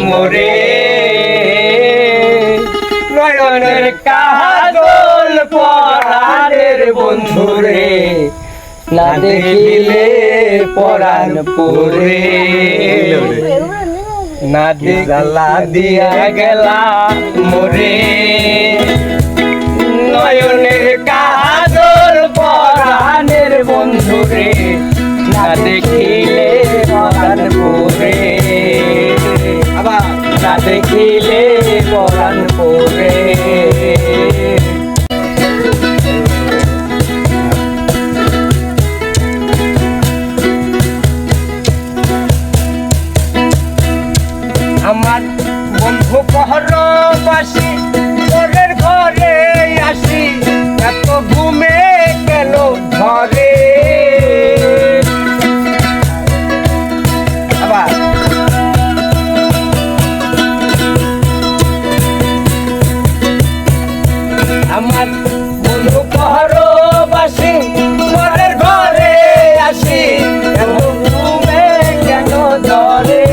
মোরে নয়নের কাজল পরাণের বন্ধুরে না দেখিলে পরাণ পুরে না দিলা দিয়া গেলা মোরে নয়নের কাজল পরাণের বন্ধুরে না দেখিলে পরাণ পুরে আবার না দেখিলে পরাণ পুরে আমার বন্ধু পহরবাসী ঘরের ঘরে আসি এত ঘুমে গেল ঘরে আবার আমার বন্ধু পহরবাসী ঘরের ঘরে আসি এত ঘুমে গেল ধরে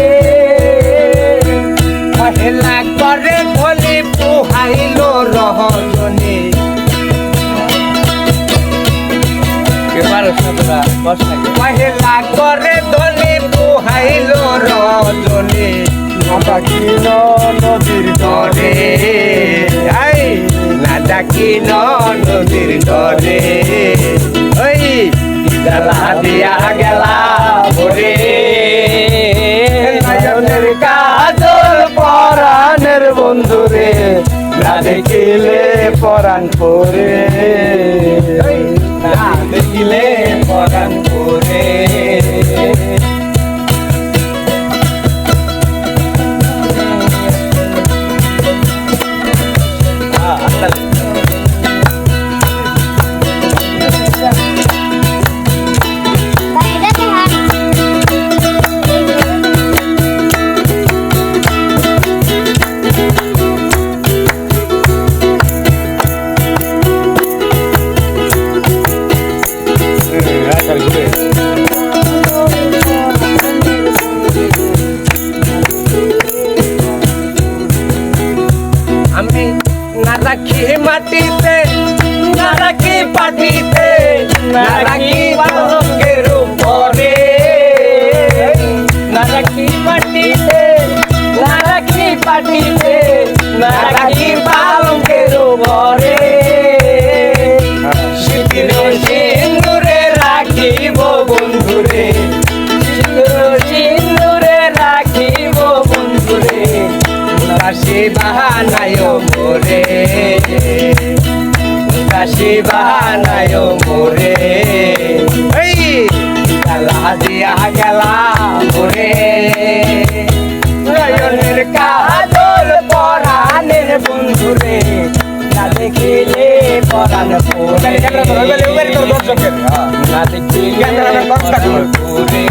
মহিলা করে বলি পুহাইল রহজনে মহিলা করে দলি পুহাইল রজনে ডাকিল নদীর ডরে না ডাকিল নদীর ডরে ওই জ্বালা দিয়া গেলা ভরে নয়নের কাজল পরাণের বন্ধুরে না দেখিলে পরাণ পুরে না দেখিলে পরাণ পুরে আমি না রাখি মাটিতে না রাখি পাটিতে না রাখি বালকের উপরে না রাখি মাটিতে না রাখি পাটিতে না রাখি বালকের উপরে সিঁদুর সিন্দুরে রাখিব বন্ধুরে সিন্দুরে রাখিব বন্ধুরে কাশি বাহানায় মোরে কাশি বাহানায় মোরে এই গলা দিয়া গেলা মোরে নয়নের কাজল পরাণের বন্ধুরে না দেখিলে পরাণ পুরে না দেখিলে পরাণ পুরে